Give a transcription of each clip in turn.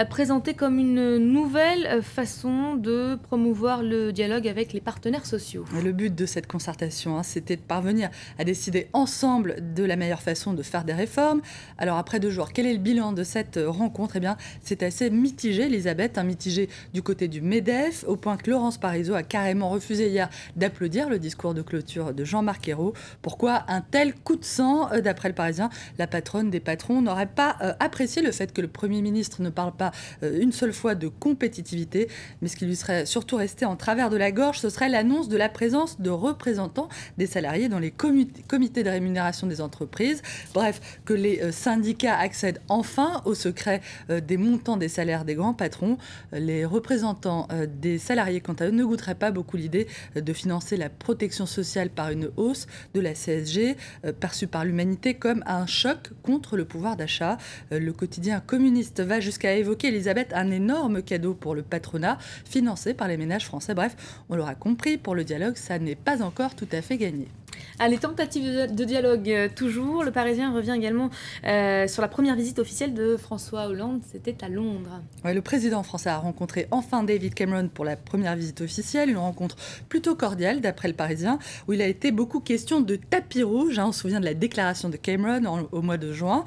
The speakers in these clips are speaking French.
présenté comme une nouvelle façon de promouvoir le dialogue avec les partenaires sociaux. Et le but de cette concertation, c'était de parvenir à décider ensemble de la meilleure façon de faire des réformes. Alors après 2 jours, quel est le bilan de cette rencontre? Eh bien, c'est assez mitigé, Elisabeth, mitigé du côté du MEDEF, au point que Laurence Parisot a carrément refusé hier d'applaudir le discours de clôture de Jean-Marc Ayrault. Pourquoi un tel coup de sang? D'après le Parisien, la patronne des patrons n'aurait pas apprécié le fait que le Premier ministre ne parle pas une seule fois de compétitivité, mais ce qui lui serait surtout resté en travers de la gorge, ce serait l'annonce de la présence de représentants des salariés dans les comités de rémunération des entreprises. Bref, que les syndicats accèdent enfin au secret des montants des salaires des grands patrons. Les représentants des salariés, quant à eux, ne goûteraient pas beaucoup l'idée de financer la protection sociale par une hausse de la CSG, perçue par l'humanité comme un choc contre le pouvoir d'achat. Le quotidien communiste va jusqu'à évoquer, Elisabeth, un énorme cadeau pour le patronat, financé par les ménages français. Bref, on l'aura compris, pour le dialogue, ça n'est pas encore tout à fait gagné. Les tentatives de dialogue, toujours. Le Parisien revient également sur la première visite officielle de François Hollande. C'était à Londres. Ouais, le président français a rencontré enfin David Cameron pour la première visite officielle. Une rencontre plutôt cordiale, d'après le Parisien, où il a été beaucoup question de tapis rouge. On se souvient de la déclaration de Cameron au mois de juin,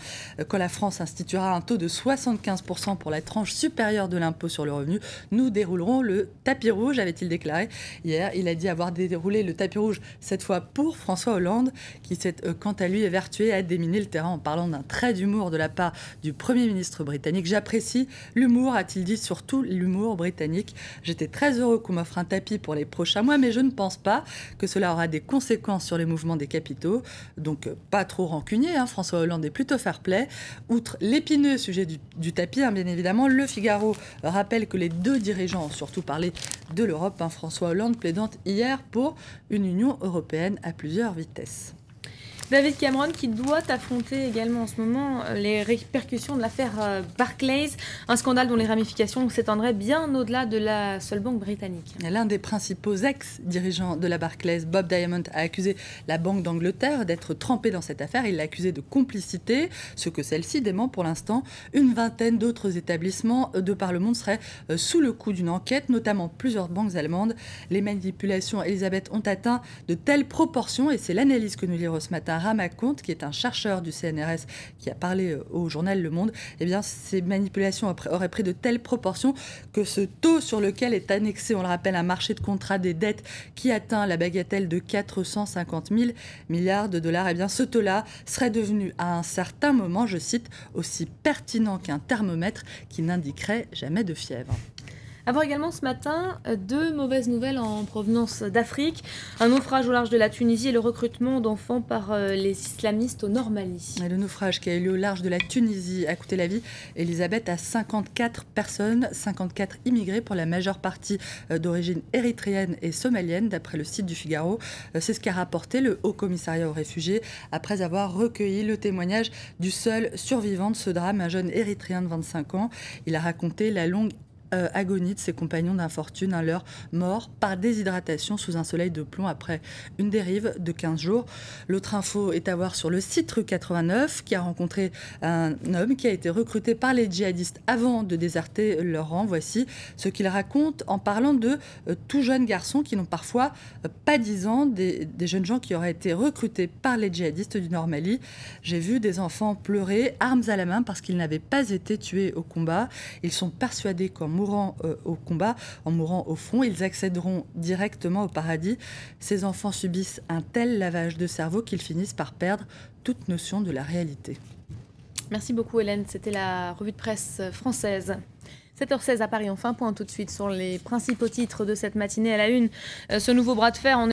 quand la France instituera un taux de 75% pour la tranche supérieure de l'impôt sur le revenu. Nous déroulerons le tapis rouge, avait-il déclaré hier. Il a dit avoir déroulé le tapis rouge cette fois pour François Hollande, qui s'est quant à lui évertué à déminer le terrain en parlant d'un trait d'humour de la part du Premier ministre britannique. J'apprécie l'humour, a-t-il dit, surtout l'humour britannique. J'étais très heureux qu'on m'offre un tapis pour les prochains mois, mais je ne pense pas que cela aura des conséquences sur les mouvements des capitaux. Donc pas trop rancunier, François Hollande est plutôt fair-play. Outre l'épineux sujet du tapis, bien évidemment, le Figaro rappelle que les 2 dirigeants ont surtout parlé de l'Europe. François Hollande plaidant hier pour une Union européenne à plusieurs vitesses. David Cameron qui doit affronter également en ce moment les répercussions de l'affaire Barclays, un scandale dont les ramifications s'étendraient bien au-delà de la seule banque britannique. L'un des principaux ex-dirigeants de la Barclays, Bob Diamond, a accusé la Banque d'Angleterre d'être trempée dans cette affaire. Il l'a accusé de complicité, ce que celle-ci dément pour l'instant. Une vingtaine d'autres établissements de par le monde seraient sous le coup d'une enquête, notamment plusieurs banques allemandes. Les manipulations, Elisabeth, ont atteint de telles proportions, et c'est l'analyse que nous lirons ce matin. Ramaconte, qui est un chercheur du CNRS qui a parlé au journal Le Monde, ces manipulations auraient pris de telles proportions que ce taux sur lequel est annexé, on le rappelle, un marché de contrat des dettes qui atteint la bagatelle de 450 000 milliards de dollars, ce taux-là serait devenu à un certain moment, je cite, aussi pertinent qu'un thermomètre qui n'indiquerait jamais de fièvre. À voir également ce matin 2 mauvaises nouvelles en provenance d'Afrique. Un naufrage au large de la Tunisie et le recrutement d'enfants par les islamistes au nord Mali. Et le naufrage qui a eu lieu au large de la Tunisie a coûté la vie, Elisabeth, à 54 personnes, 54 immigrés pour la majeure partie d'origine érythréenne et somalienne, d'après le site du Figaro. C'est ce qu'a rapporté le Haut Commissariat aux réfugiés après avoir recueilli le témoignage du seul survivant de ce drame, un jeune érythréen de 25 ans. Il a raconté la longue agonie de ses compagnons d'infortune, leur mort par déshydratation sous un soleil de plomb après une dérive de 15 jours. L'autre info est à voir sur le site Rue 89, qui a rencontré un homme qui a été recruté par les djihadistes avant de déserter leur rang. Voici ce qu'il raconte en parlant de tout jeunes garçons qui n'ont parfois pas 10 ans, des jeunes gens qui auraient été recrutés par les djihadistes du Nord Mali. J'ai vu des enfants pleurer, armes à la main, parce qu'ils n'avaient pas été tués au combat. Ils sont persuadés qu'en mourant au combat, en mourant au front, ils accéderont directement au paradis. Ces enfants subissent un tel lavage de cerveau qu'ils finissent par perdre toute notion de la réalité. Merci beaucoup Hélène, c'était la revue de presse française. 7h16 à Paris, enfin point tout de suite sur les principaux titres de cette matinée à la une. Ce nouveau bras de fer en